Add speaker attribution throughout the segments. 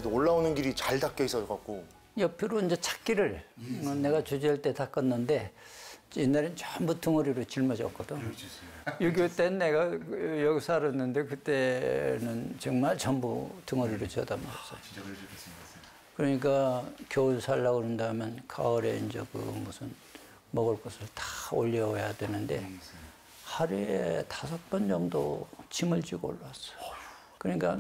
Speaker 1: 근데 올라오는 길이 잘 닦여 있어갖고.
Speaker 2: 옆으로 이제 찾기를 내가 주저할 때 닦았는데 옛날엔 전부 덩어리로 짊어졌거든. 6.25 때는 내가 여기 살았는데 그때는 정말 전부 덩어리로 져다 먹었어요.
Speaker 1: 진짜 그러셨겠습니다.
Speaker 2: 그러니까 겨울 살려고 그런다면 가을에 이제 그 무슨 먹을 것을 다 올려야 되는데 하루에 5번 정도 짐을 지고 올라왔어요. 그러니까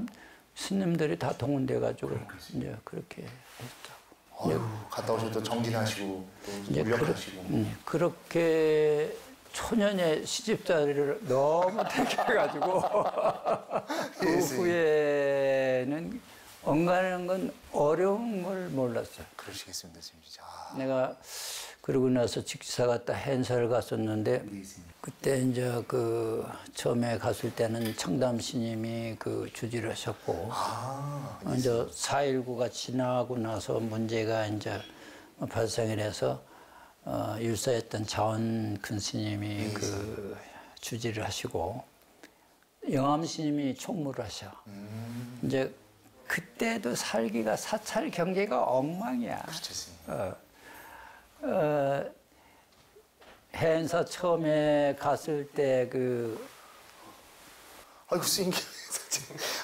Speaker 2: 스님들이 다 동원돼가지고 이제 그렇게 했다고.
Speaker 1: 갔다 오셔서 정진하시고 또 무력하시고.
Speaker 2: 그렇게 초년의 시집살이를 너무 택해가지고 그 후에는 언가는 건 어려운 걸 몰랐어요.
Speaker 1: 그러시겠습니다, 진짜.
Speaker 2: 내가 그러고 나서 직지사 갔다 hen사를 갔었는데 그때 이제 그 처음에 갔을 때는 청담 스님이 그 주지를 하셨고 이제 4.19가 지나고 나서 문제가 이제 발생을 해서 율사했던 자원 큰 스님이 그 주지를 하시고 영암 스님이 총무를 하셔. 이제 그때도 살기가 사찰 경계가 엉망이야.
Speaker 1: 그렇죠, 스님.
Speaker 2: 해안사 처음에 갔을 때 그
Speaker 1: 아이고 스님.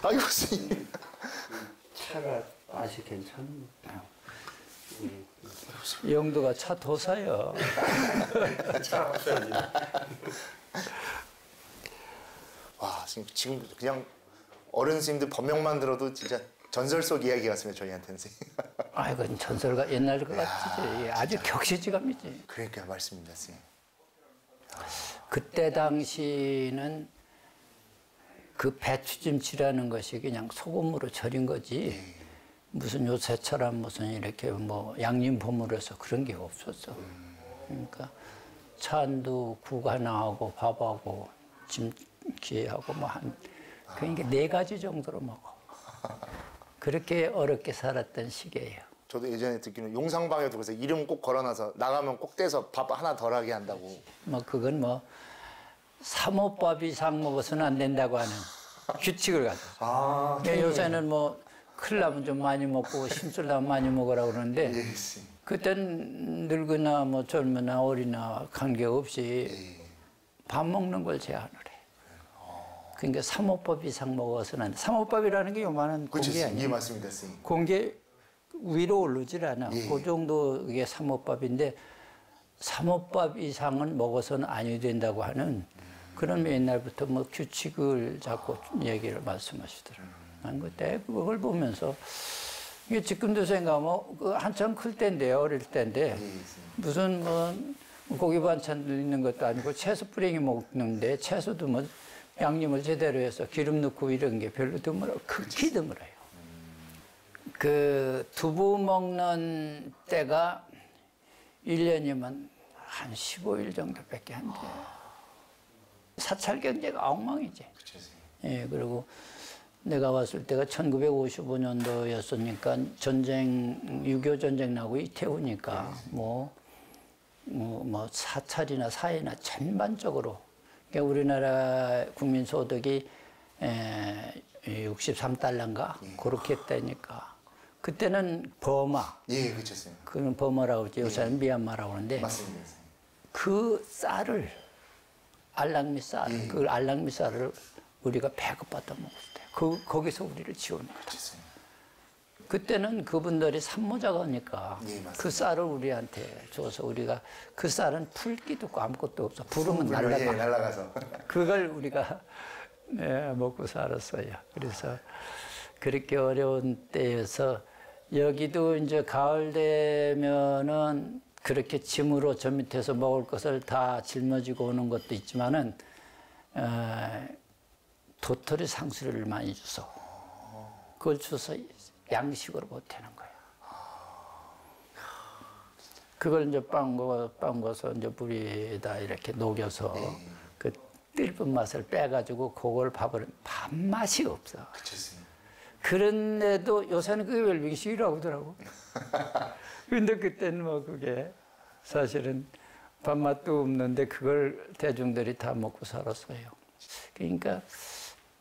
Speaker 1: 아이고 스님.
Speaker 2: 차가 맛이 괜찮네. 영도가 차 도사요.
Speaker 1: 차 없어야지. 와, 지금 그냥 어른 스님들 법명만 들어도 진짜 전설 속 이야기 같습니다, 저희한테는.
Speaker 2: 아, 이건 전설가 옛날 것 같지. 아주 격시지감이지.
Speaker 1: 그러니까 말씀입니다, 스님.
Speaker 2: 그때 당시는 그 배추김치라는 것이 그냥 소금으로 절인 거지. 무슨 요새처럼 무슨 이렇게 뭐 양념버무려서 그런 게 없었어. 그러니까 찬도 국 하나 하고 밥하고 김치하고 뭐 그러니까 4가지 정도로 먹어. 그렇게 어렵게 살았던 시기예요.
Speaker 1: 저도 예전에 듣기는 용상방에도 그래서 이름 꼭 걸어놔서 나가면 꼭 떼서 밥 하나 덜 하게 한다고.
Speaker 2: 뭐 그건 뭐 사모밥 이상 먹어서는 안 된다고 하는 규칙을 가져. 요새는 뭐 큰일 나면 좀 많이 먹고 심술 나면 많이 먹으라고 그러는데 그땐 늙으나 뭐 젊으나 어리나 관계없이 밥 먹는 걸 제한을 해. 그러니까 사모밥 이상 먹어서는 안 돼. 사모밥이라는 게 요만한 공기 아니에요.
Speaker 1: 예, 맞습니다, 스님.
Speaker 2: 공기 위로 오르질 않아. 그 정도 이게 사모밥인데 사모밥 이상은 먹어서는 아니 된다고 하는 그런 옛날부터 뭐 규칙을 자꾸 얘기를 말씀하시더라고요. 난 그때 그걸 보면서 이게 지금도 생각하면 그 한참 클 때인데요, 어릴 때인데 무슨 뭐 고기 반찬 있는 것도 아니고 채소 뿌링이 먹는데 채소도 뭐 양념을 제대로 해서 기름 넣고 이런 게 별로 드물어요. 극히 드물어요. 그 두부 먹는 때가 1년이면 한 15일 정도밖에 안 돼. 사찰 경제가 엉망이지. 예, 그리고 내가 왔을 때가 1955년도였으니까 전쟁, 6.25 전쟁 나고 이태우니까 뭐 사찰이나 사회나 전반적으로 그러니까 우리나라 국민 소득이 63달러인가 그렇게 했다니까 그때는 버마.
Speaker 1: 예, 그렇죠.
Speaker 2: 그건 버마라고 그러지. 요새는 미얀마라고 하는데
Speaker 1: 맞습니다.
Speaker 2: 그 쌀을 알랑미 쌀, 그 알랑미 쌀을 우리가 배급받아 먹을 때 거기서 우리를 지원해. 그때는 그분들이 산모자가니까 그 쌀을 우리한테 줘서 우리가 그 쌀은 풀기도 없고 아무것도 없어. 부르면 날아가.
Speaker 1: 예, 날아가서.
Speaker 2: 그걸 우리가 먹고 살았어요. 그래서 그렇게 어려운 때여서 여기도 이제 가을 되면은 그렇게 짐으로 저 밑에서 먹을 것을 다 짊어지고 오는 것도 있지만은 도토리 상수를 많이 주서 그걸 줘서 양식으로 보태는 거야. 그걸 이제 빵 거서 이제 물에다 이렇게 녹여서 그 띨픈 맛을 빼가지고 그걸 밥맛이 없어. 그런데도 요새는 그게 웰빙식이라고 하더라고. 근데 그때는 뭐 그게 사실은 밥맛도 없는데 그걸 대중들이 다 먹고 살았어요. 그러니까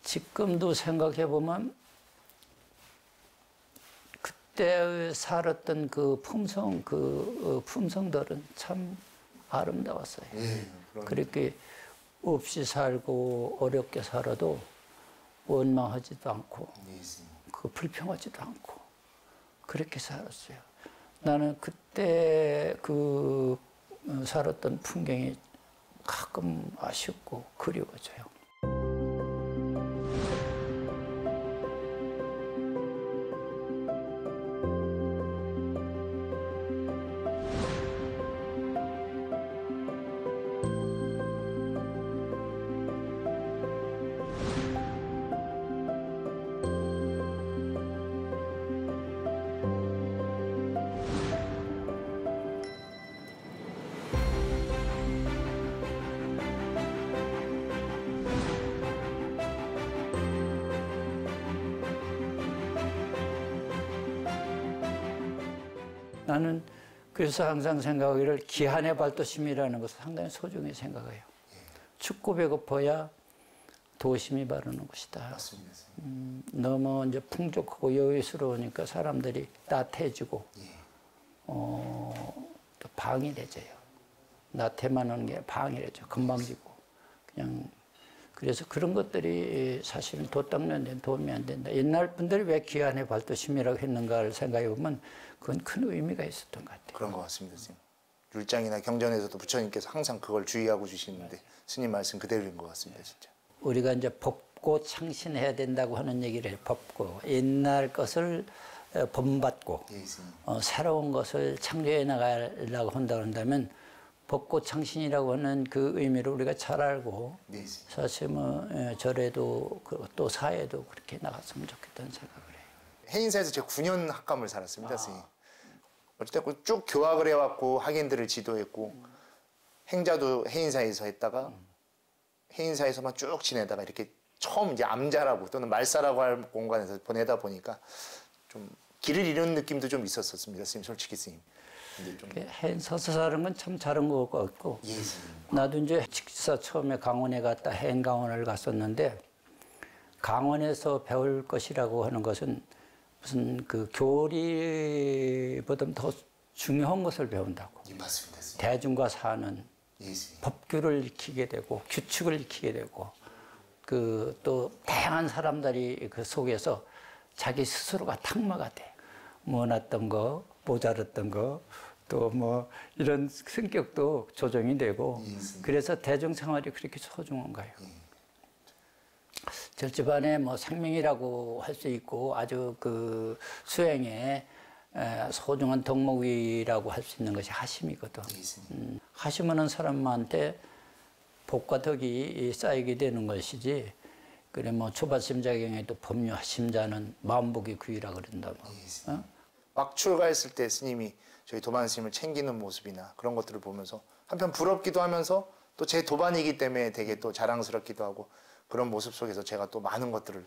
Speaker 2: 지금도 생각해 보면 그때 살았던 그 품성들은 참 아름다웠어요. 그렇게 없이 살고 어렵게 살아도 원망하지도 않고 그 불평하지도 않고 그렇게 살았어요. 나는 그때 그 살았던 풍경이 가끔 아쉽고 그리워져요. 나는 그래서 항상 생각하기를 기한의 발도심이라는 것을 상당히 소중히 생각해요. 춥고 배고파야 도심이 바르는 것이다.
Speaker 1: 맞습니다.
Speaker 2: 너무 이제 풍족하고 여유스러우니까 사람들이 따뜻해지고 또 방일해져요. 나태만 하는 게 방일해져. 금방 지고. 그냥 그래서 그런 것들이 사실은 도 닦는 데는 도움이 안 된다. 옛날 분들이 왜 기한의 발도심이라고 했는가를 생각해 보면 그건 큰 의미가 있었던 것 같아요.
Speaker 1: 그런 것 같습니다, 스님. 율장이나 경전에서도 부처님께서 항상 그걸 주의하고 주시는데 스님 말씀 그대로인 것 같습니다, 진짜.
Speaker 2: 우리가 이제 법고 창신해야 된다고 하는 얘기를 해요. 법고. 옛날 것을 본받고 새로운 것을 창조해 나가려고 한다고 한다면 법고 창신이라고 하는 그 의미를 우리가 잘 알고 사실 뭐 절에도 또 사회도 그렇게 나갔으면 좋겠다는 생각을 해요.
Speaker 1: 해인사에서 제가 9년 학감을 살았습니다, 스님. 어쨌든 쭉 교학을 해왔고 학인들을 지도했고 행자도 해인사에서 했다가 해인사에서만 쭉 지내다가 이렇게 처음 이제 암자라고 또는 말사라고 할 공간에서 보내다 보니까 좀 길을 잃은 느낌도 좀 있었습니다, 스님. 솔직히 스님.
Speaker 2: 해인사에서 사는 건 참 잘한 것 같고 나도 이제 직사 처음에 강원에 갔다 해인강원을 갔었는데 강원에서 배울 것이라고 하는 것은 무슨 그 교리보다 더 중요한 것을 배운다고.
Speaker 1: 맞습니다.
Speaker 2: 대중과 사는 법규를 익히게 되고 규칙을 익히게 되고 그 또 다양한 사람들이 그 속에서 자기 스스로가 탁마가 돼. 모났던 거, 모자랐던 거, 또 뭐 이런 성격도 조정이 되고 그래서 대중 생활이 그렇게 소중한 거예요. 절집안에 뭐 생명이라고 할 수 있고 아주 그 수행에 소중한 덕목이라고 할 수 있는 것이 하심이거든. 하심하는 사람한테 복과 덕이 쌓이게 되는 것이지. 그래 뭐 초바심자경에도 법류 하심자는 마음복이 구이라 그런다. 뭐.
Speaker 1: 막 출가했을 때 스님이 저희 도반 스님을 챙기는 모습이나 그런 것들을 보면서 한편 부럽기도 하면서 또 제 도반이기 때문에 되게 또 자랑스럽기도 하고 그런 모습 속에서 제가 또 많은 것들을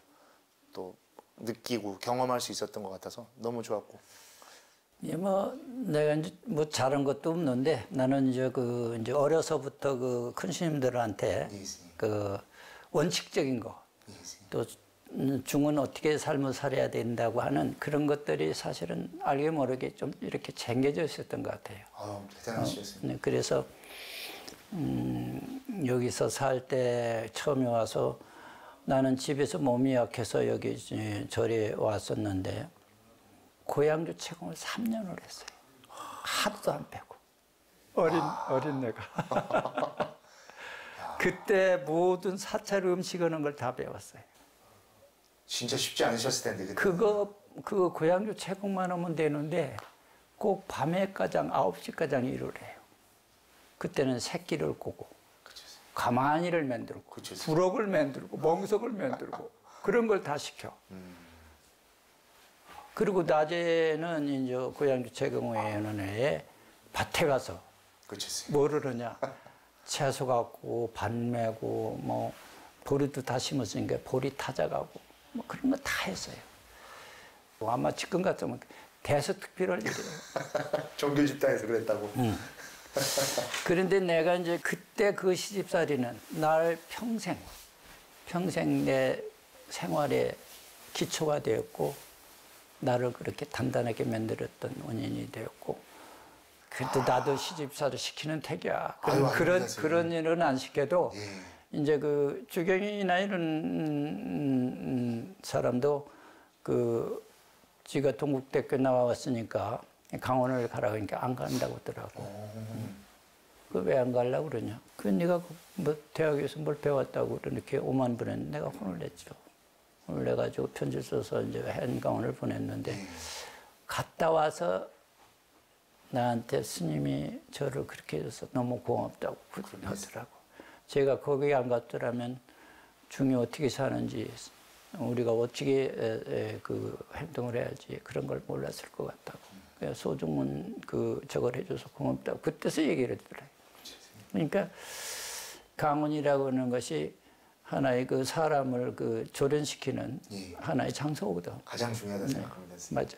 Speaker 1: 또 느끼고 경험할 수 있었던 것 같아서 너무 좋았고.
Speaker 2: 예, 뭐 내가 이제 뭐 잘한 것도 없는데 나는 이제 그 이제 어려서부터 그 큰 스님들한테 그 원칙적인 거 또 중은 어떻게 삶을 살아야 된다고 하는 그런 것들이 사실은 알게 모르게 좀 이렇게 쟁겨져 있었던 것 같아요.
Speaker 1: 대단하시겠습니다.
Speaker 2: 그래서 여기서 살 때 처음에 와서 나는 집에서 몸이 약해서 여기 절에 왔었는데 고향주 채공을 3년을 했어요. 하루도 안 빼고. 어린 내가. 그때 모든 사찰 음식 하는 걸 다 배웠어요.
Speaker 1: 진짜 쉽지 않으셨을 텐데.
Speaker 2: 그거 고향주 채공만 하면 되는데 꼭 밤에 가장 9시까지 일을 해요. 그때는 새끼를 꼬고 가마니를 만들고 부럭을 만들고 멍석을 만들고 그런 걸 다 시켜. 그리고 낮에는 이제 고향주 채공회원회에 밭에 가서 뭐를 하냐 채소 갖고 밭 메고 뭐 보리도 다 심었으니까 보리 타작하고 뭐 그런 거 다 했어요. 아마 지금 같으면 대서특필할 일이에요.
Speaker 1: 종교 집단에서 그랬다고.
Speaker 2: 그런데 내가 이제 그때 그 시집살이는 날 평생 내 생활의 기초가 되었고 나를 그렇게 단단하게 만들었던 원인이 되었고, 그래도 나도 시집살이 시키는 택이야. 그런 일은 안 시켜도 이제 그 주경이나 이런 사람도 그 지가 동국대학교 나왔으니까 강원을 가라 그러니까 안 간다고 하더라고. 그 왜 안 가려고 그러냐? 그 네가 뭐 대학에서 뭘 배웠다고 이렇게 오만 보냈는데 내가 혼을 냈죠. 혼을 내가지고 편지 써서 이제 한강원을 보냈는데 갔다 와서 나한테 스님이 저를 그렇게 해줘서 너무 고맙다고 하더라고. 제가 거기에 안 갔더라면 중이 어떻게 사는지 우리가 어떻게 그 행동을 해야지 그런 걸 몰랐을 것 같다고. 그래서 소중은 그 저걸 해줘서 고맙다고 그때서 얘기를 했더라고요. 그러니까 강원이라고 하는 것이 하나의 그 사람을 그 조련시키는 하나의 장소거든.
Speaker 1: 가장 중요하다 생각합니다.
Speaker 2: 맞아.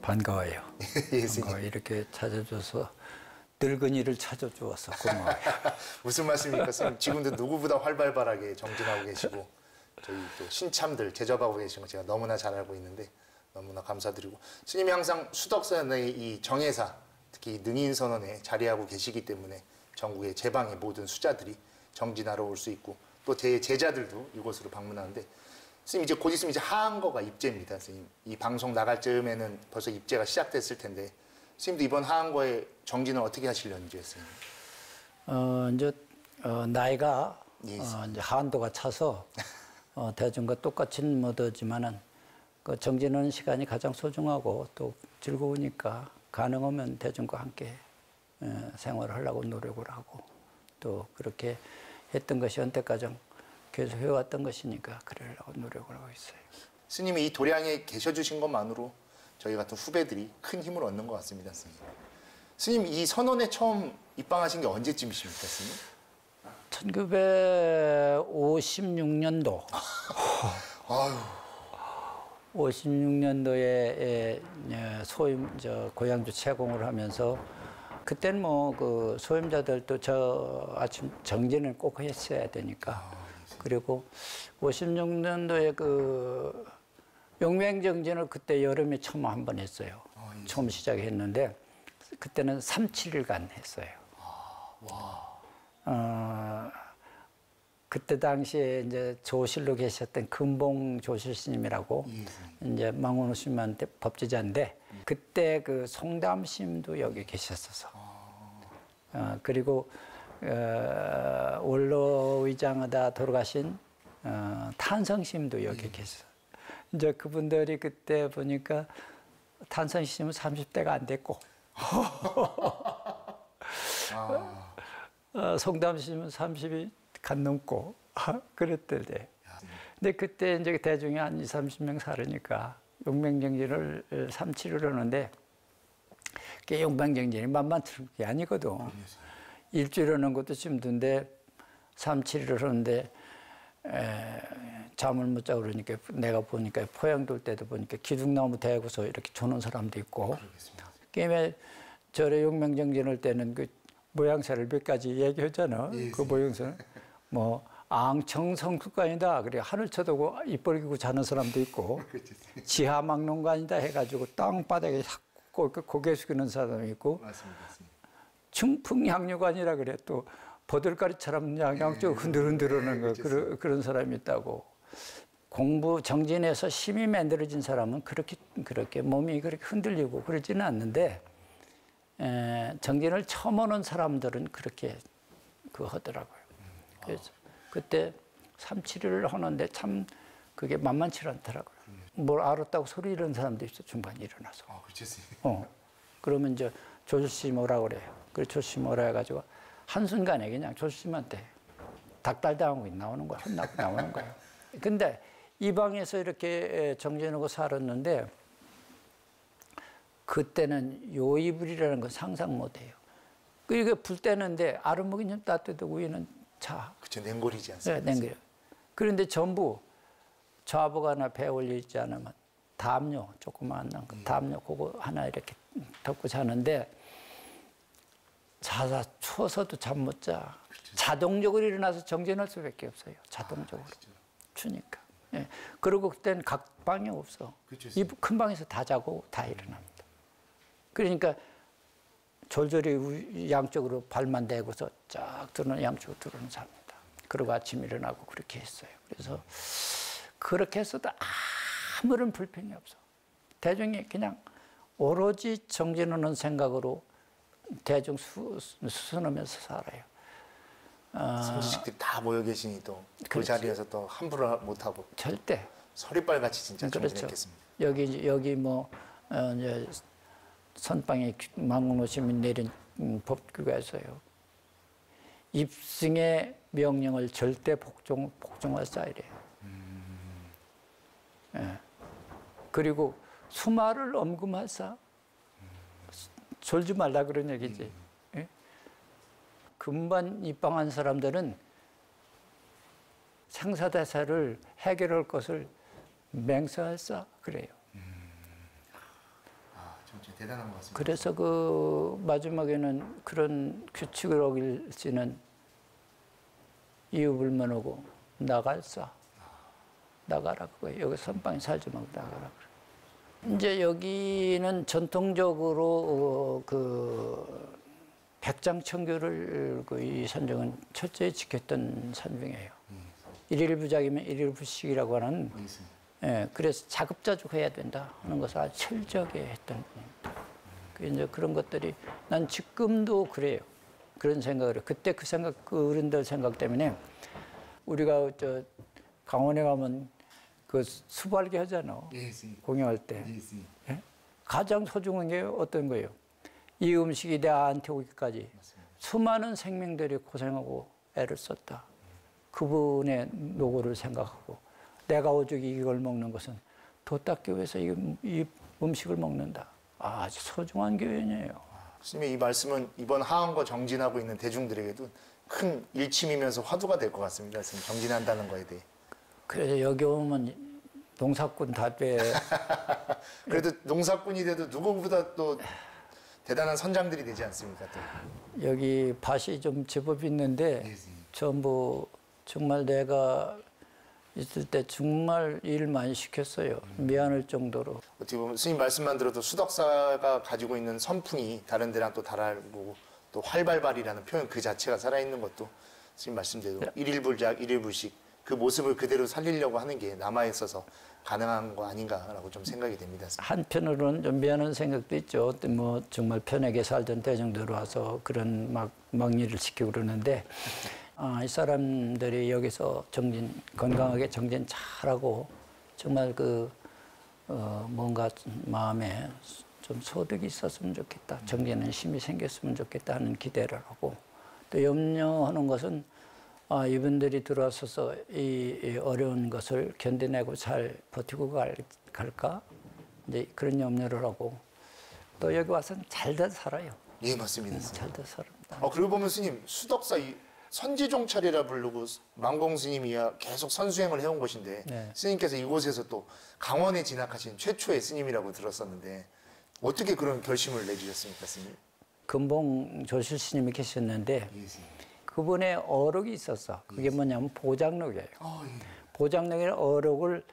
Speaker 2: 반가워요. 반가워요. 이렇게 찾아줘서 늙은이를 찾아주어서 고마워요.
Speaker 1: 무슨 말씀입니까, 스님? 지금도 누구보다 활발하게 정진하고 계시고 저희 또 신참들 제접하고 계신 거 제가 너무나 잘 알고 있는데 너무나 감사드리고 스님이 항상 수덕선의 이 정예사 특히 능인선언에 자리하고 계시기 때문에 전국의 제방의 모든 수자들이 정진하러 올 수 있고 또 제 제자들도 이곳으로 방문하는데 스님 이제 곧 있으면 이제 하한거가 입제입니다. 스님 이 방송 나갈 즈음에는 벌써 입제가 시작됐을 텐데 스님도 이번 하한거에 정진을 어떻게 하시려는지요, 스님?
Speaker 2: 이제 나이가 이제 한도가 차서 대중과 똑같이는 못하지만은 그 정진하는 시간이 가장 소중하고 또 즐거우니까 가능하면 대중과 함께 생활을 하려고 노력을 하고 또 그렇게 했던 것이 언때까지 계속 해왔던 것이니까 그러려고 노력을 하고 있어요.
Speaker 1: 스님이 이 도량에 계셔주신 것만으로 저희 같은 후배들이 큰 힘을 얻는 것 같습니다, 스님. 스님 이 선원에 처음 입방하신 게 언제쯤이십니까, 스님?
Speaker 2: 1956년도.
Speaker 1: 아유.
Speaker 2: 56년도에 소임 고향주 채공을 하면서 그때는 뭐 그 소임자들도 저 아침 정진을 꼭 했어야 되니까 그리고 56년도에 그 용맹정진을 그때 여름에 처음 한 번 했어요. 처음 시작했는데 그때는 3-7일간 했어요. 그때 당시에 이제 조실로 계셨던 금봉 조실 스님이라고 이제 망원호 스님한테 법제자인데 그때 그 송담 스님도 여기 계셨어서 그리고 원로 의장하다 돌아가신 탄성 스님도 여기 계셨어요. 이제 그분들이 그때 보니까 탄성 스님은 30대가 안 됐고 송담 스님은 30이 간 넘고 그랬을 때. 근데 그때 이제 대중이 한 20-30명 살으니까 용맹정진을 3-7을 하는데 그게 용맹정진이 만만치 게 아니거든. 일주일 하는 것도 힘든데 3-7을 하는데 잠을 못 자고 그러니까 내가 보니까 포양 돌 때도 보니까 기둥나무 대고서 이렇게 조는 사람도 있고 게임에 절에 용맹정진할 때는 그 모양새를 몇 가지 얘기하잖아. 그 모양새는 뭐 앙청성숙관이다. 그래 하늘 쳐다보고 입 벌리고 자는 사람도 있고 지하막론관이다 해가지고 땅바닥에 고개 숙이는 사람이 있고 충풍향류관이라 그래 또 버들가리처럼 양쪽 흔들흔들하는 거 그런 사람이 있다고. 공부 정진해서 힘이 만들어진 사람은 그렇게 몸이 그렇게 흔들리고 그러지는 않는데 정진을 처음 오는 사람들은 그렇게 하더라고요. 그래서 그때 3-7일을 하는데 참 그게 만만치 않더라고요. 뭘 알았다고 소리 이러는 사람도 있어 중간에 일어나서.
Speaker 1: 그렇지.
Speaker 2: 그러면 이제 조실씨 뭐라 그래요. 그 조실씨 뭐라 해가지고 한순간에 그냥 조실씨한테 닭달당하고 나오는 거야. 혼나고 나오는 거예요. 근데 이 방에서 이렇게 정진하고 살았는데 그때는 요이불이라는 건 상상 못해요. 이게 불 때는데 아랫목이 좀 따뜻하고 위는 차.
Speaker 1: 그렇죠. 냉골이지 않습니까?
Speaker 2: 네, 냉골. 그런데 전부 좌복 하나 배에 올려 있지 않으면 담요 조그만 담요 그거 하나 이렇게 덮고 자는데 자다 추워서도 잠 못 자.
Speaker 1: 그렇죠.
Speaker 2: 자동적으로 일어나서 정진할 수밖에 없어요. 자동적으로. 추니까. 예. 그리고 그때는 각 방이 없어.
Speaker 1: 그렇죠.
Speaker 2: 이 큰 방에서 다 자고 다 일어납니다. 그러니까 졸졸이 양쪽으로 발만 대고서 쫙 들어는 양쪽으로 들어는 잡니다. 그리고 아침 일어나고 그렇게 했어요. 그래서 그렇게 해서도 아무런 불평이 없어. 대중이 그냥 오로지 정진하는 생각으로 대중 수선하면서 살아요.
Speaker 1: 선지식들이 다 모여 계시니 또 그 자리에서 또 함부로 못하고
Speaker 2: 절대.
Speaker 1: 서리빨 같이 진짜
Speaker 2: 그렇죠.
Speaker 1: 정진했겠습니다.
Speaker 2: 여기 뭐 이제 선방에 망국노심이 내린 법규가 있어요. 입승의 명령을 절대 복종할 사이래요. 예. 그리고 수마를 엄금하사 졸지 말라 그런 얘기지. 예? 금반 입방한 사람들은 생사대사를 해결할 것을 맹세할사 그래요.
Speaker 1: 진짜 대단한 것 같습니다.
Speaker 2: 그래서 그 마지막에는 그런 규칙을 어길지는 이유불문하고 나갈사. 나가라 그거예요. 여기 선방에 살지 말고 나가라 그래. 이제 여기는 전통적으로 그 백장청교를 그 이 산정은 철저히 지켰던 산중이에요. 일일부작이면 일일부식이라고 하는. 예, 그래서 자급자족 해야 된다 하는 것을 아주 철저하게 했던 분입니다. 이제 그런 것들이 난 지금도 그래요. 그런 생각을 해요. 그때 그 생각, 그 어른들 생각 때문에 우리가 저 강원에 가면 그 수발기 하잖아. 공연할 때. 예? 가장 소중한 게 어떤 거예요? 이 음식이 내한테 오기까지 수많은 생명들이 고생하고 애를 썼다. 그분의 노고를 생각하고 내가 오죽 이걸 먹는 것은 도 닦기 위해서 이 음식을 먹는다. 아주 소중한 교훈이에요.
Speaker 1: 스님의 이 말씀은 이번 하원거 정진하고 있는 대중들에게도 큰 일침이면서 화두가 될 것 같습니다. 스님 정진한다는 거에 대해.
Speaker 2: 그래서 여기 오면 농사꾼 다 돼.
Speaker 1: 그래도 농사꾼이 돼도 누구보다 또 대단한 선장들이 되지 않습니까? 또.
Speaker 2: 여기 밭이 좀 제법 있는데 전부 정말 내가 있을 때 정말 일 많이 시켰어요. 미안할 정도로.
Speaker 1: 어떻게 보면 스님 말씀만 들어도 수덕사가 가지고 있는 선풍이 다른 데랑 또 다르고 또 활발발이라는 표현 그 자체가 살아있는 것도 스님 말씀대로 일일불작, 일일불식 그 모습을 그대로 살리려고 하는 게 남아있어서 가능한 거 아닌가라고 좀 생각이 됩니다.
Speaker 2: 한편으로는 좀 미안한 생각도 있죠. 뭐 정말 편하게 살던 대중들 와서 그런 막 일을 시키고 그러는데 이 사람들이 여기서 건강하게 정진 잘하고 정말 뭔가 마음에 좀 소득이 있었으면 좋겠다. 정진은 힘이 생겼으면 좋겠다 하는 기대를 하고 또 염려하는 것은 이분들이 들어와서 이 어려운 것을 견뎌내고 잘 버티고 갈까? 이제 그런 염려를 하고 또 여기 와서는 잘들 살아요.
Speaker 1: 예, 맞습니다.
Speaker 2: 잘들 살았다.
Speaker 1: 그리고 보면 스님 수덕사 선지종찰이라 부르고 망공 스님이 계속 선수행을 해온 곳인데
Speaker 2: 네.
Speaker 1: 스님께서 이곳에서 또 강원에 진학하신 최초의 스님이라고 들었었는데 어떻게 그런 결심을 내주셨습니까, 스님?
Speaker 2: 금봉 조실 스님이 계셨는데 그분의 어록이 있었어. 그게 뭐냐면 보장록이에요. 보장록이라는 어록을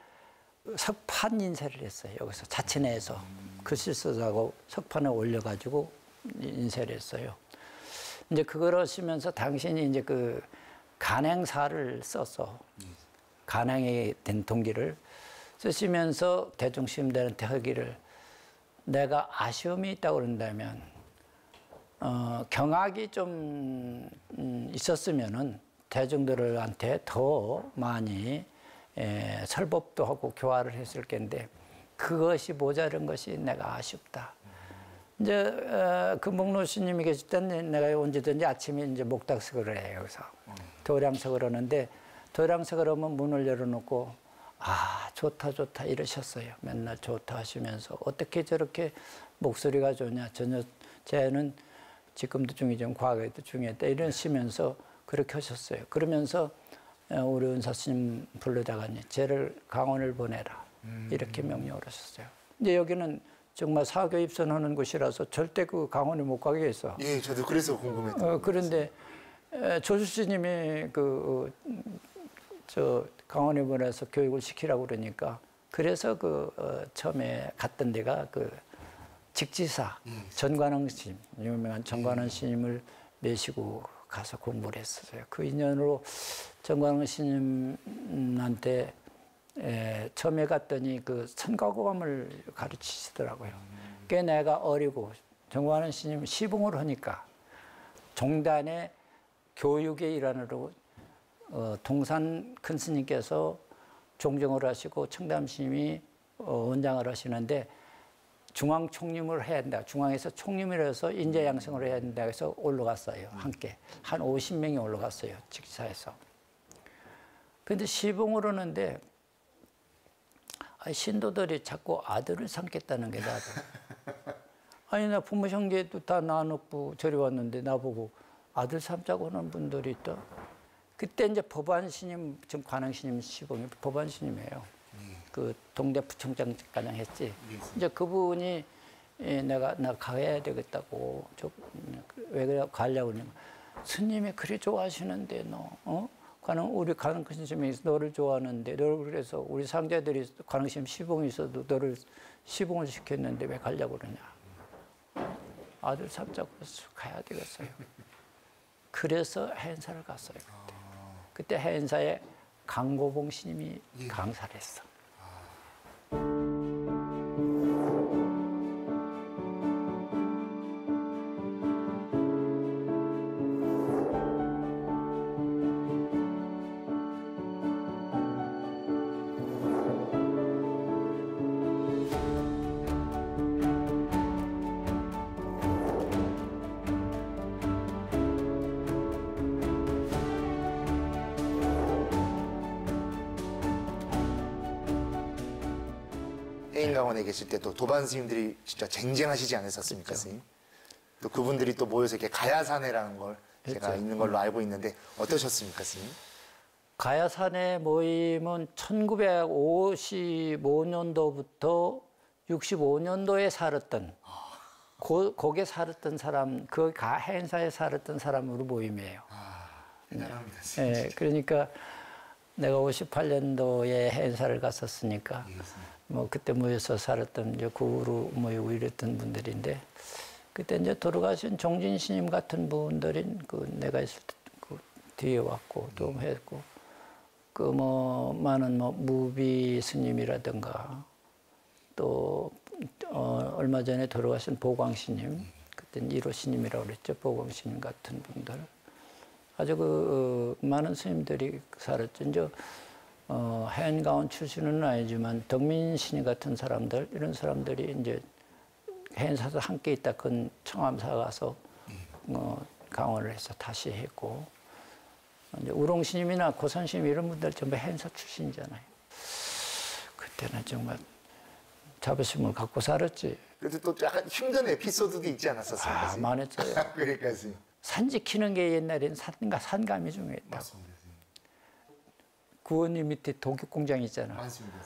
Speaker 2: 석판 인쇄를 했어요. 여기서 자체 내에서 글씨 써서 석판에 올려가지고 인쇄를 했어요. 이제 그걸 하시면서 당신이 이제 그 간행사를 써서 간행의 된통기를 쓰시면서 대중시민들한테 하기를 내가 아쉬움이 있다고 그런다면 경악이 좀 있었으면은 대중들한테 더 많이 설법도 하고 교화를 했을 텐데 그것이 모자른 것이 내가 아쉽다. 이제 금복로 스님이 계실 때는 내가 언제든지 아침에 이제 목닥석을 해요. 여기서 도량석을 하는데 도량석을 하면 문을 열어놓고 아 좋다 좋다 이러셨어요. 맨날 좋다 하시면서 어떻게 저렇게 목소리가 좋냐. 전혀 쟤는 지금도 중이죠. 과거에도 중이었다 이러시면서 그렇게 하셨어요. 그러면서 우리 은사 스님 불러다가 쟤를 강원을 보내라 이렇게 명령을 하셨어요. 근데 여기는 정말 사교 입선하는 곳이라서 절대 그 강원에 못 가게 했어.
Speaker 1: 예, 저도 그래서 궁금했던
Speaker 2: 그런데 조수 스님이 저 강원에 보내서 교육을 시키라고 그러니까 그래서 처음에 갔던 데가 그 직지사 전관흥 스님, 유명한 전관흥 스님을 모시고 가서 공부를 했었어요. 그 인연으로 전관흥 스님한테 처음에 갔더니 그 선가고감을 가르치시더라고요. 그게 내가 어리고 전관흥 스님 시봉을 하니까 종단의 교육의 일환으로 동산 큰 스님께서 종정을 하시고 청담 스님이 원장을 하시는데 중앙 총림을 해야 된다. 중앙에서 총림을 해서 인재 양성을 해야 된다. 해서 올라갔어요. 함께 한 50명이 올라갔어요. 직사에서. 그런데 시봉을 하는데 신도들이 자꾸 아들을 삼겠다는 게 나도. 아니 나 부모 형제도 다 나눠고 저리 왔는데 나보고 아들 삼자고 하는 분들이 있다. 그때 이제 법안 스님, 지금 관흥 스님 시봉이 법안 스님이에요. 그 동대 부총장 가장 했지. 이제 그분이 나 가야 되겠다고 왜 그래 가려고 그러냐면 스님이 그리 좋아하시는데 너 우리 관흥 스님이 너를 좋아하는데 너를 그래서 우리 상자들이 관흥 스님 시봉이 있어도 너를 시봉을 시켰는데 왜 가려고 그러냐. 아들 삼자고 가야 되겠어요. 그래서 해인사를 갔어요. 그때 해인사에 강고봉 스님이 강사를 했어.
Speaker 1: 해인강원에 계실 때 또 도반 스님들이 진짜 쟁쟁하시지 않으셨습니까, 그렇죠. 스님? 또 그분들이 또 모여서 이렇게 가야산회라는 걸 제가
Speaker 2: 그렇죠.
Speaker 1: 있는 걸로 알고 있는데 어떠셨습니까, 스님?
Speaker 2: 가야산의 모임은 1955년도부터 65년도에 살았던 거기에 살았던 사람, 그 해인사에 살았던 사람으로 모임이에요.
Speaker 1: 대단합니다.
Speaker 2: 네, 그러니까 내가 58년도에 해인사를 갔었으니까 뭐 그때 모여서 살았던 이제 그 후로 모이고 이랬던 분들인데 그때 이제 돌아가신 종진 스님 같은 분들이 내가 있을 때 그 뒤에 왔고 또 했고 그 뭐 많은 무비 스님이라든가 또 얼마 전에 돌아가신 보광 스님 그때는 1호 스님이라고 그랬죠. 보광 스님 같은 분들 아주 많은 스님들이 살았죠. 이제 해인가원 출신은 아니지만 덕민 스님 같은 사람들 이런 사람들이 이제 해인사도 함께 있다 큰 청암사 가서 강원을 해서 다시 했고 이제 우롱 스님이나 고선 스님 이런 분들 전부 해인사 출신이잖아요. 그때는 정말 자부심을 갖고 살았지.
Speaker 1: 그래도 또 약간 힘든 에피소드도 있지 않았었습니까?
Speaker 2: 많았죠.
Speaker 1: 그러니까 스님.
Speaker 2: 산 지키는 게 옛날에는 산감이 중요했다고.
Speaker 1: 맞습니다.
Speaker 2: 구원리 밑에 독일 공장 있잖아.
Speaker 1: 맞습니다.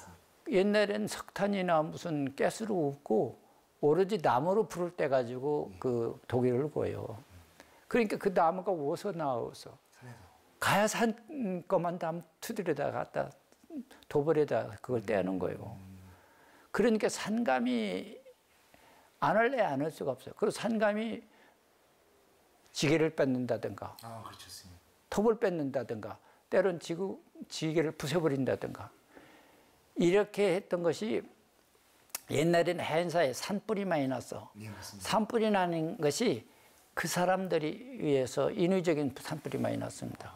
Speaker 2: 옛날엔 석탄이나 무슨 가스로 없고 오로지 나무로 불을 떼 가지고 그 독일을 구워요. 그러니까 그 나무가 어디서 나와서 가야산 것만 다 투들에다 갖다 도벌에다 그걸 떼는 거예요. 그러니까 산감이 안 할래 안 할 수가 없어요. 그리고 산감이 지게를 뺏는다든가,
Speaker 1: 그렇죠, 스님.
Speaker 2: 톱을 뺏는다든가, 때론 지게를 부숴버린다든가 이렇게 했던 것이 옛날에는 해인사에 산불이 많이 났어.
Speaker 1: 예, 맞습니다.
Speaker 2: 산불이 나는 것이 그 사람들이 위해서 인위적인 산불이 많이 났습니다.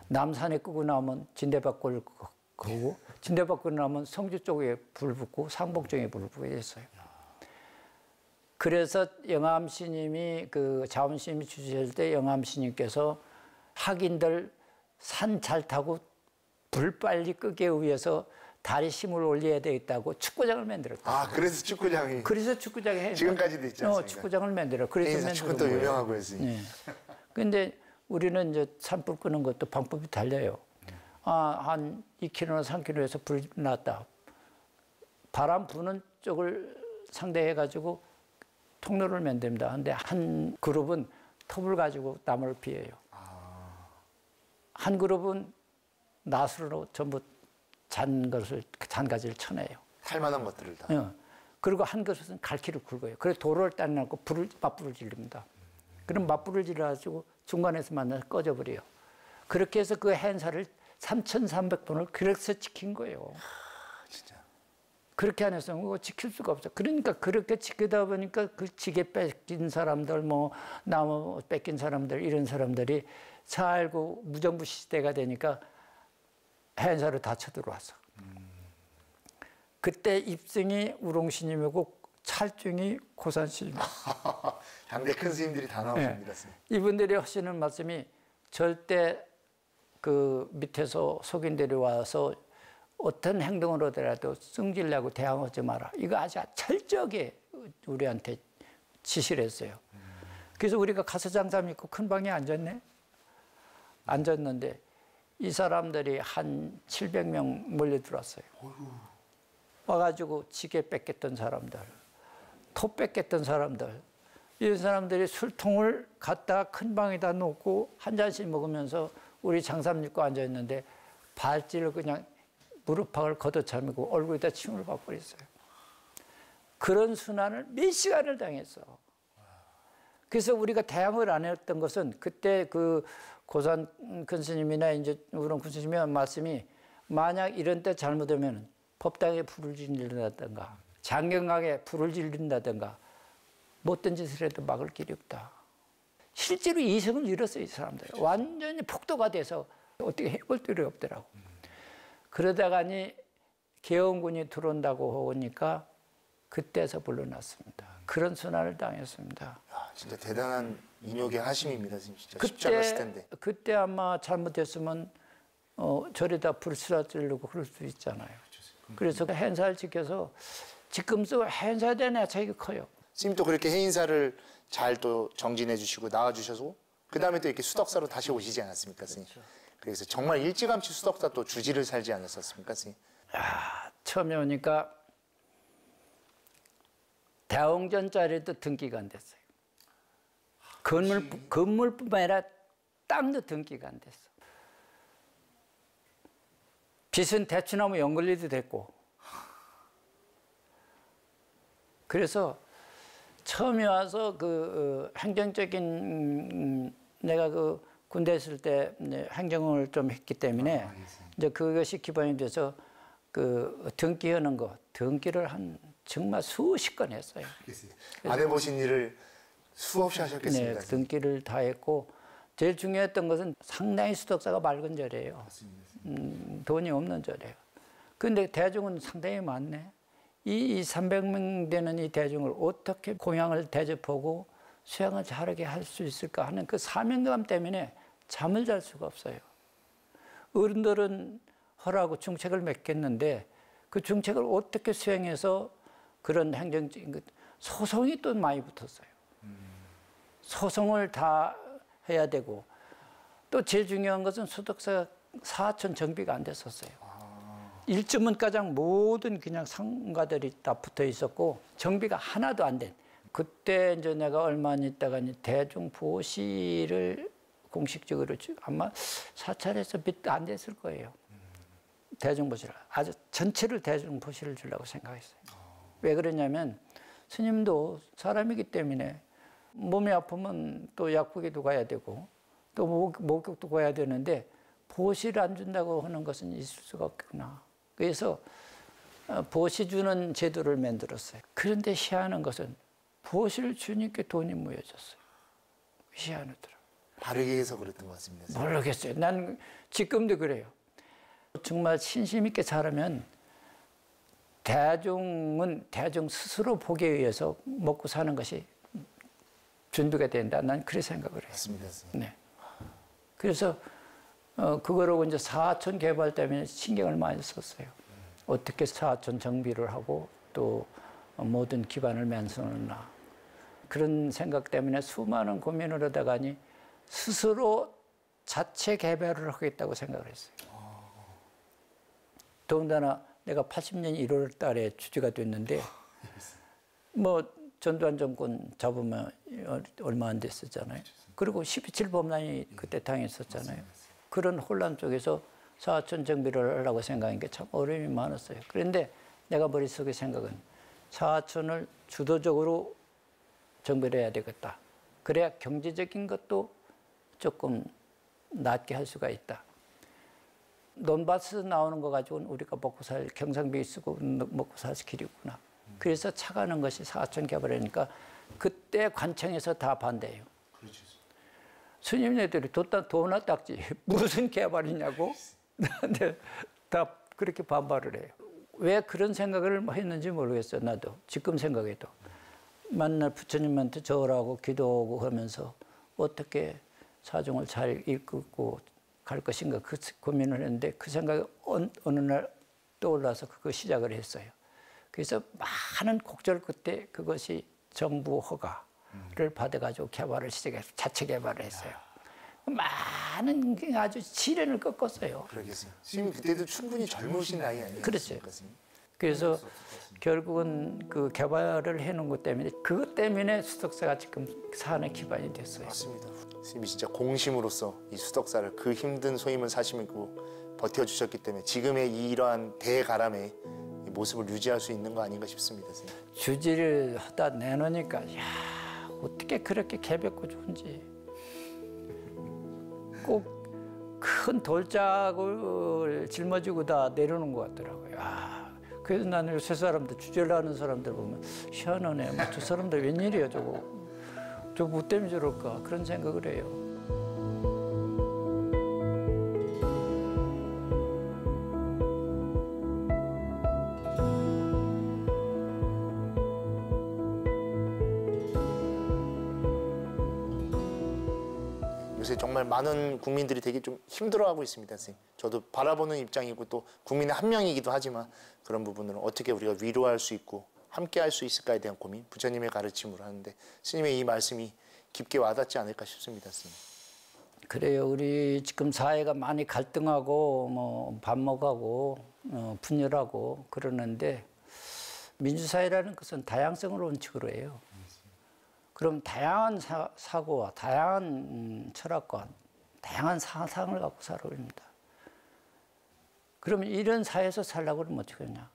Speaker 2: 남산에 끄고 나면 진대밭골 끄고 진대밭골 나면 성주 쪽에 불 붙고 상복 쪽에 불 붙고 했어요. 그래서 영암 스님이 그 자원 스님이 주실 때 영암 스님께서 학인들 산 잘 타고 불 빨리 끄기 위해서 다리 힘을 올려야 되겠다고 축구장을 만들었다.
Speaker 1: 아, 그래서 축구장이.
Speaker 2: 그래서 축구장이 해.
Speaker 1: 지금까지도 있지 않습니까?
Speaker 2: 축구장을 만들어. 그래서
Speaker 1: 축구도 유명하고 해서.
Speaker 2: 네. 근데 우리는 이제 산불 끄는 것도 방법이 달라요. 한 2km나 3km에서 불이 났다. 바람 부는 쪽을 상대해가지고 통로를 만듭니다. 근데 한 그룹은 톱을 가지고 나무를 피해요. 한 그룹은 낫으로 전부 잔가지를 쳐내요.
Speaker 1: 탈만한 것들을 다.
Speaker 2: 그리고 한 그릇은 갈퀴를 굵어요. 그래서 도로를 따내놓고 맞불을 질릅니다. 그럼 맞불을 질러가지고 중간에서 만나서 꺼져버려요. 그렇게 해서 그 행사를 3,300번을 그래서 지킨 거예요.
Speaker 1: 진짜.
Speaker 2: 그렇게 안 했으면 그거 지킬 수가 없어. 그러니까 그렇게 지키다 보니까 그 지게 뺏긴 사람들, 뭐 나무 뺏긴 사람들, 이런 사람들이 살고 무정부 시대가 되니까 행사를 다 쳐들어왔어. 그때 입승이 우롱스님이고 찰중이 고산스님이고.
Speaker 1: 당대 큰 스님들이 다 나오십니다.
Speaker 2: 네. 이분들이 하시는 말씀이 절대 그 밑에서 속인들이 와서 어떤 행동을 하더라도 승질내고 대항하지 마라. 이거 아주 철저하게 우리한테 지시를 했어요. 그래서 우리가 가서 장사 믿고 큰 방에 앉았네. 앉았는데 이 사람들이 한 700명 몰려들었어요. 와가지고 지게 뺏겼던 사람들, 톱 뺏겼던 사람들, 이런 사람들이 술통을 갖다가 큰 방에다 놓고 한 잔씩 먹으면서 우리 장사 믿고 앉아있는데 발질을 그냥 무릎팍을 걷어차미고 얼굴에다 침을 박버렸어요. 그런 순환을 몇 시간을 당했어. 그래서 우리가 대항을 안 했던 것은 그때 그 고산 큰 스님이나 이제 우론 큰 스님의 말씀이 만약 이런 때 잘못하면 법당에 불을 지른다든가 장경각에 불을 지른다든가 못된 짓을 해도 막을 길이 없다. 실제로 이성을 잃었어요, 이 사람들. 완전히 폭도가 돼서 어떻게 해볼 길이 없더라고. 그러다가니 계엄군이 들어온다고 하니까 그때서 물러났습니다. 그런 순환을 당했습니다.
Speaker 1: 야, 진짜 대단한 인욕의 하심입니다. 진짜 쉽지 않았을 텐데.
Speaker 2: 그때 아마 잘못했으면 절에다 불 쏘아주려고 그럴 수 있잖아요. 그래서 그 행사를 지켜서 지금도 행사에 대한 애착이 커요.
Speaker 1: 스님도 그렇게 해인사를 잘 또 정진해 주시고 나와 주셔서 그 다음에 또 이렇게 수덕사로 다시 오시지 않았습니까, 스님? 그렇죠. 그래서 정말 일찌감치 수덕사 또 주지를 살지 않았었습니까, 스님?
Speaker 2: 처음에 오니까 대웅전짜리도 등기가 안 됐어요. 건물뿐만 아니라 땅도 등기가 안 됐어. 빚은 대추나무 연걸리도 됐고. 그래서 처음에 와서 그 행정적인 내가 그 군대 있을 때 행정을 좀 했기 때문에 이제 그것이 기반이 돼서 그 등기하는 거, 등기를 한 정말 수십 건 했어요.
Speaker 1: 안 해보신 일을 수없이 하셨겠습니다.
Speaker 2: 네, 등기를 다 했고 제일 중요했던 것은 상당히 수덕사가 맑은 절이에요. 돈이 없는 절이에요. 그런데 대중은 상당히 많네. 이 300명 되는 이 대중을 어떻게 공양을 대접하고 수양을 잘하게 할 수 있을까 하는 그 사명감 때문에 잠을 잘 수가 없어요. 어른들은 하라고 중책을 맺겠는데 그 중책을 어떻게 수행해서 그런 행정적인 것, 소송이 또 많이 붙었어요. 소송을 다 해야 되고 또 제일 중요한 것은 수덕사 사천 정비가 안 됐었어요. 일주문가장 모든 그냥 상가들이 다 붙어 있었고 정비가 하나도 안 된. 그때 이제 내가 얼마 있다가 대중 보시를 공식적으로 아마 사찰에서 빚 안 됐을 거예요. 대중 보시를 아주 전체를 대중 보시를 주려고 생각했어요. 왜 그러냐면 스님도 사람이기 때문에 몸이 아프면 또 약국에도 가야 되고 또 목욕도 가야 되는데 보시를 안 준다고 하는 것은 있을 수가 없구나. 그래서 보시 주는 제도를 만들었어요. 그런데 희한한 것은 보시를 주니까 돈이 모여졌어요. 희한하더라고요.
Speaker 1: 바르게 해서 그랬던 것 같습니다.
Speaker 2: 모르겠어요. 난 지금도 그래요. 정말 신심 있게 잘하면 대중은 대중 스스로 보기에 의해서 먹고 사는 것이 준비가 된다. 난 그렇게 생각을 해요.
Speaker 1: 맞습니다.
Speaker 2: 네. 그래서 그거로 이제 사하천 개발 때문에 신경을 많이 썼어요. 어떻게 사하천 정비를 하고 또 모든 기반을 만드느냐. 그런 생각 때문에 수많은 고민을 하다가니 스스로 자체 개발을 하겠다고 생각을 했어요. 더군다나 내가 80년 1월 달에 취직가 됐는데 뭐 전두환 정권 잡으면 얼마 안 됐었잖아요. 그리고 12.7 범란이 그때 당했었잖아요. 그런 혼란 속에서 사하천 정비를 하려고 생각한 게 참 어려움이 많았어요. 그런데 내가 머릿속에 생각은 사하천을 주도적으로 정비를 해야 되겠다. 그래야 경제적인 것도 조금 낮게 할 수가 있다. 논밭에서 나오는 거 가지고는 우리가 먹고 살, 경상비에 쓰고 먹고 살 길이구나. 그래서 차가는 것이 사하천 개발이니까 그때 관청에서 다 반대해요.
Speaker 1: 그렇죠.
Speaker 2: 스님네들이 도나 닦지 무슨 개발이냐고 다 그렇게 반발을 해요. 왜 그런 생각을 했는지 모르겠어요. 나도 지금 생각해도 만날 부처님한테 절하고 기도하고 하면서 어떻게 사정을 잘 이끌고 갈 것인가 그 고민을 했는데 그 생각이 어느 날 떠올라서 그거 시작을 했어요. 그래서 많은 곡절 끝에 그것이 정부 허가를 받아가지고 개발을 시작해서 자체 개발을 했어요. 많은 아주 시련을 겪었어요.
Speaker 1: 그러겠어요. 스님 그때도 충분히 젊으신 나이 아니었습니까?
Speaker 2: 그렇죠. 그래서 결국은 그 개발을 해놓은 것 때문에 그것 때문에 수덕사가 지금 사안의 기반이 됐어요.
Speaker 1: 맞습니다. 스님이 진짜 공심으로서 이 수덕사를 그 힘든 소임을 사시고 버텨주셨기 때문에 지금의 이러한 대가람의 모습을 유지할 수 있는 거 아닌가 싶습니다. 스님.
Speaker 2: 주지를 하다 내놓으니까 야 어떻게 그렇게 개벽고 좋은지 꼭 큰 돌짝을 짊어지고 다 내려오는 것 같더라고요. 그래서 나는 요새 사람들 주제를 하는 사람들 보면 희한하네. 뭐 저 사람들 웬일이야 저거. 저거 뭐 때문에 저럴까 그런 생각을 해요.
Speaker 1: 요새 정말 많은 국민들이 되게 좀 힘들어하고 있습니다, 선생님. 저도 바라보는 입장이고 또 국민의 한 명이기도 하지만 그런 부분을 어떻게 우리가 위로할 수 있고 함께 할 수 있을까에 대한 고민, 부처님의 가르침으로 하는데 스님의 이 말씀이 깊게 와닿지 않을까 싶습니다, 스님.
Speaker 2: 그래요. 우리 지금 사회가 많이 갈등하고 뭐 반목하고 분열하고 그러는데 민주사회라는 것은 다양성을 원칙으로 해요. 그럼 다양한 사고와 다양한 철학과 다양한 사상을 갖고 살아야 합니다. 그러면 이런 사회에서 살려고 그러면 어떻게 하냐?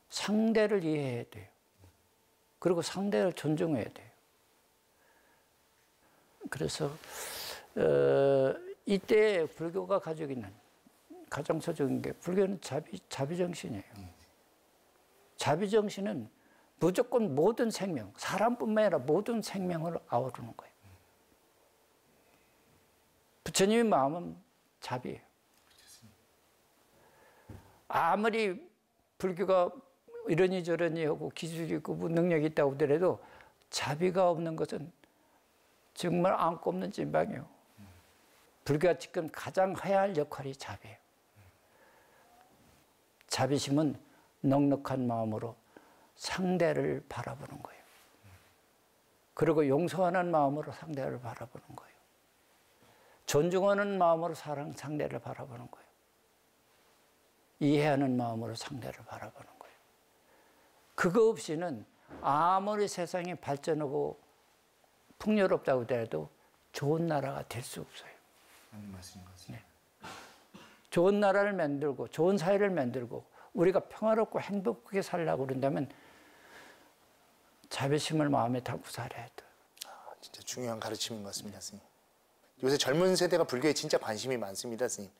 Speaker 2: 상대를 이해해야 돼요. 그리고 상대를 존중해야 돼요. 그래서 이때 불교가 가지고 있는 가장 서적인 게 불교는 자비정신이에요. 자비정신은 무조건 모든 생명, 사람뿐만 아니라 모든 생명을 아우르는 거예요. 부처님의 마음은 자비예요. 아무리 불교가 이러니 저러니 하고 기술이 있고 능력이 있다고 하더라도 자비가 없는 것은 정말 안고 없는 찐방이에요. 불교가 지금 가장 해야 할 역할이 자비예요. 자비심은 넉넉한 마음으로 상대를 바라보는 거예요. 그리고 용서하는 마음으로 상대를 바라보는 거예요. 존중하는 마음으로 상대를 바라보는 거예요. 이해하는 마음으로 상대를 바라보는 거예요. 그거 없이는 아무리 세상이 발전하고 풍요롭다고 하더라도 좋은 나라가 될 수 없어요.
Speaker 1: 맞는 말씀인 것 같습니다.
Speaker 2: 네. 좋은 나라를 만들고 좋은 사회를 만들고 우리가 평화롭고 행복하게 살려고 그런다면 자비심을 마음에 담고 살아야 돼요.
Speaker 1: 진짜 중요한 가르침인 것 같습니다, 스님. 요새 젊은 세대가 불교에 진짜 관심이 많습니다, 스님.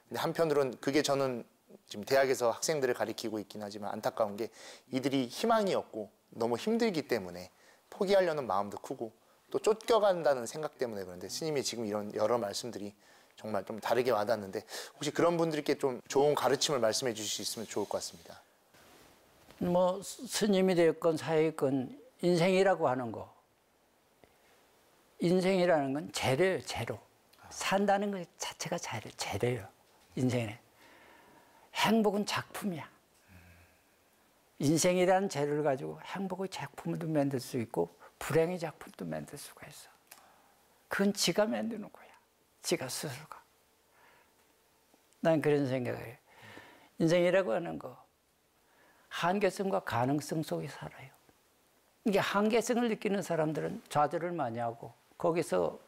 Speaker 1: 근데 한편으로는 그게 저는 지금 대학에서 학생들을 가리키고 있긴 하지만 안타까운 게 이들이 희망이 없고 너무 힘들기 때문에 포기하려는 마음도 크고 또 쫓겨간다는 생각 때문에 그런데 스님이 지금 이런 여러 말씀들이 정말 좀 다르게 와닿는데 혹시 그런 분들께 좀 좋은 가르침을 말씀해 주실 수 있으면 좋을 것 같습니다.
Speaker 2: 뭐 스님이 되었건 사회건 인생이라고 하는 거. 인생이라는 건 재료예요, 재료. 산다는 것 자체가 재료예요, 인생에. 행복은 작품이야. 인생이라는 재료를 가지고 행복의 작품도 만들 수 있고 불행의 작품도 만들 수가 있어. 그건 지가 만드는 거야. 지가 스스로가. 난 그런 생각을 해요. 인생이라고 하는 거 한계성과 가능성 속에 살아요. 이게 한계성을 느끼는 사람들은 좌절을 많이 하고 거기서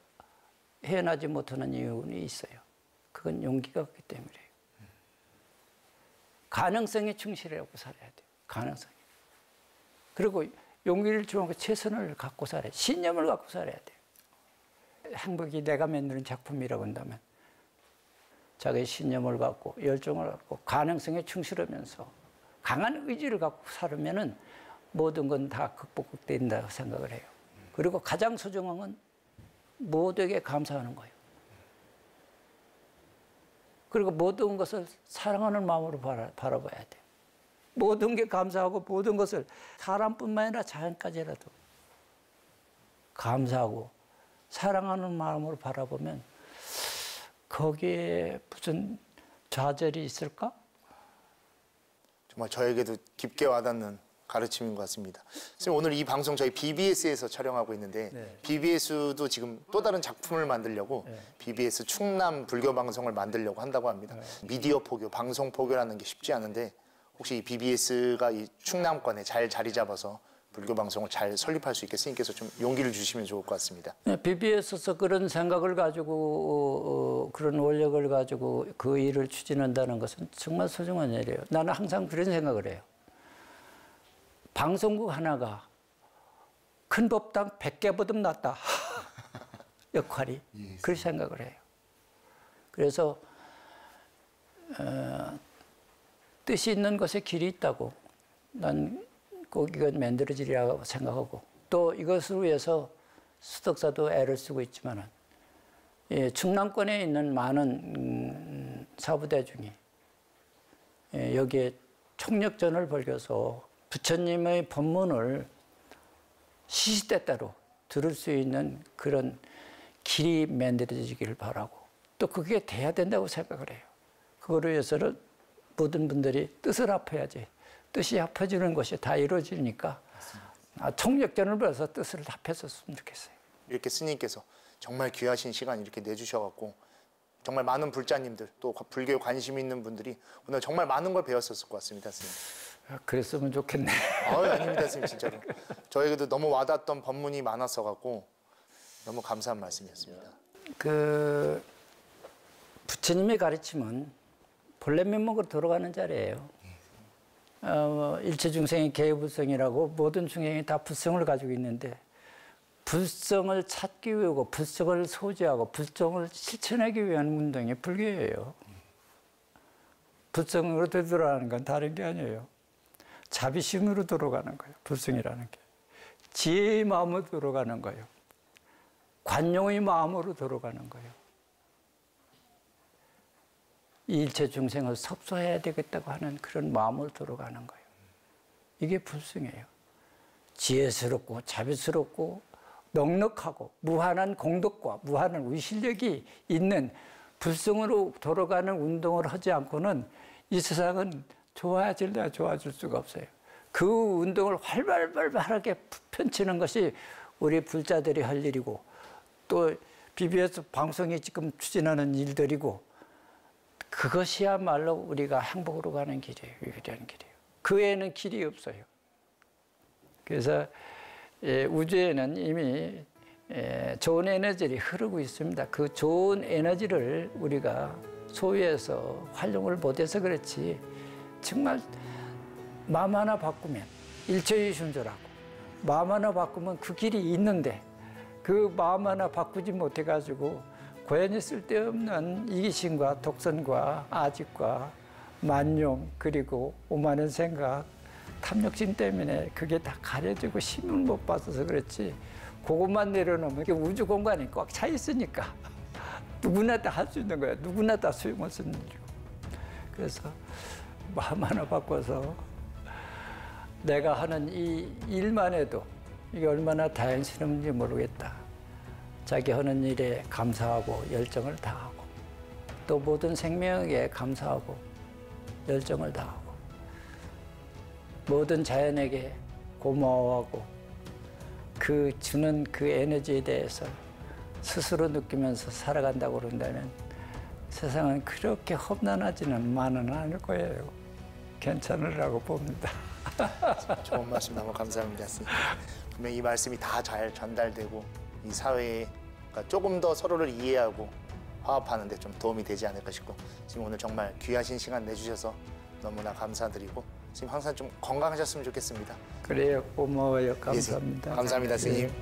Speaker 2: 헤어나지 못하는 이유는 있어요. 그건 용기가 없기 때문이에요. 가능성에 충실하고 살아야 돼요. 가능성에. 그리고 용기를 주고 최선을 갖고 살아야 돼요. 신념을 갖고 살아야 돼요. 행복이 내가 만드는 작품이라고 한다면 자기의 신념을 갖고 열정을 갖고 가능성에 충실하면서 강한 의지를 갖고 살으면은 모든 건 다 극복된다고 생각을 해요. 그리고 가장 소중한 건 모두에게 감사하는 거예요. 그리고 모든 것을 사랑하는 마음으로 바라봐야 돼요. 모든 게 감사하고 모든 것을 사람뿐만 아니라 자연까지라도 감사하고 사랑하는 마음으로 바라보면 거기에 무슨 좌절이 있을까?
Speaker 1: 정말 저에게도 깊게 와닿는 가르침인 것 같습니다. 선생님, 오늘 이 방송 저희 BBS에서 촬영하고 있는데
Speaker 2: 네.
Speaker 1: BBS도 지금 또 다른 작품을 만들려고
Speaker 2: 네.
Speaker 1: BBS 충남 불교 방송을 만들려고 한다고 합니다. 미디어 포교, 방송 포교라는 게 쉽지 않은데 혹시 이 BBS가 이 충남권에 잘 자리 잡아서 불교 방송을 잘 설립할 수 있게 스님께서 좀 용기를 주시면 좋을 것 같습니다.
Speaker 2: BBS에서 그런 생각을 가지고 그런 원력을 가지고 그 일을 추진한다는 것은 정말 소중한 일이에요. 나는 항상 그런 생각을 해요. 방송국 하나가 큰 법당 100개보다 낫다. 역할이. 그렇게 생각을 해요. 그래서 뜻이 있는 것에 길이 있다고 난 꼭 이건 만들어지리라고 생각하고 또 이것을 위해서 수덕사도 애를 쓰고 있지만은 충남권에 있는 많은 사부대중이 여기에 총력전을 벌여서 부처님의 법문을 시시때때로 들을 수 있는 그런 길이 만들어지기를 바라고 또 그게 돼야 된다고 생각을 해요. 그거를 위해서는 모든 분들이 뜻을 합해야지. 뜻이 합해지는 것이 다 이루어지니까 총력전을 벌여서 뜻을 합했었으면 좋겠어요.
Speaker 1: 이렇게 스님께서 정말 귀하신 시간 이렇게 내주셔갖고 정말 많은 불자님들 또 불교에 관심 있는 분들이 오늘 정말 많은 걸 배웠었을 것 같습니다, 스님.
Speaker 2: 그랬으면 좋겠네.
Speaker 1: 아닙니다, 스님, 진짜로. 저에게도 너무 와닿았던 법문이 많았어갖고 너무 감사한 말씀이었습니다.
Speaker 2: 그 부처님의 가르침은 본래 면목으로 돌아가는 자리예요. 일체 중생이 개불성이라고 모든 중생이 다 불성을 가지고 있는데 불성을 찾기 위하고 불성을 소지하고 불성을 실천하기 위한 운동이 불교예요. 불성으로 되돌아가는 건 다른 게 아니에요. 자비심으로 돌아가는 거예요. 불성이라는 게. 지혜의 마음으로 돌아가는 거예요. 관용의 마음으로 돌아가는 거예요. 이 일체 중생을 섭소해야 되겠다고 하는 그런 마음으로 돌아가는 거예요. 이게 불성이에요. 지혜스럽고 자비스럽고 넉넉하고 무한한 공덕과 무한한 위실력이 있는 불성으로 돌아가는 운동을 하지 않고는 이 세상은 좋아질 수가 없어요. 그 운동을 활발하게 펼치는 것이 우리 불자들이 할 일이고 또 BBS 방송이 지금 추진하는 일들이고 그것이야말로 우리가 행복으로 가는 길이에요. 유일한 길이에요. 그 외에는 길이 없어요. 그래서 우주에는 이미 좋은 에너지를 흐르고 있습니다. 그 좋은 에너지를 우리가 소유해서 활용을 못해서 그렇지 정말 마음 하나 바꾸면 일체이순조라고 마음 하나 바꾸면 그 길이 있는데 그 마음 하나 바꾸지 못해가지고 고연히 쓸데없는 이기심과 독선과 아집과 만용 그리고 오만한 생각 탐욕심 때문에 그게 다 가려지고 힘을 못 받아서 그렇지 그것만 내려놓으면 우주 공간이 꽉 차 있으니까 누구나 다 할 수 있는 거야. 누구나 다 수용할 수 있는 일이고. 그래서 마음 하나 바꿔서 내가 하는 이 일만 해도 이게 얼마나 다행스러운지 모르겠다. 자기 하는 일에 감사하고 열정을 다하고 또 모든 생명에게 감사하고 열정을 다하고 모든 자연에게 고마워하고 그 주는 그 에너지에 대해서 스스로 느끼면서 살아간다고 그런다면 세상은 그렇게 험난하지는 않을 거예요. 괜찮으라고 봅니다.
Speaker 1: 좋은 말씀 너무 감사합니다, 스님. 분명 이 말씀이 다 잘 전달되고 이 사회가 조금 더 서로를 이해하고 화합하는 데 좀 도움이 되지 않을까 싶고 지금 오늘 정말 귀하신 시간 내주셔서 너무나 감사드리고 지금 항상 좀 건강하셨으면 좋겠습니다.
Speaker 2: 그래요. 고마워요.
Speaker 1: 예, 스님.
Speaker 2: 감사합니다.
Speaker 1: 감사합니다, 스님.
Speaker 2: 네.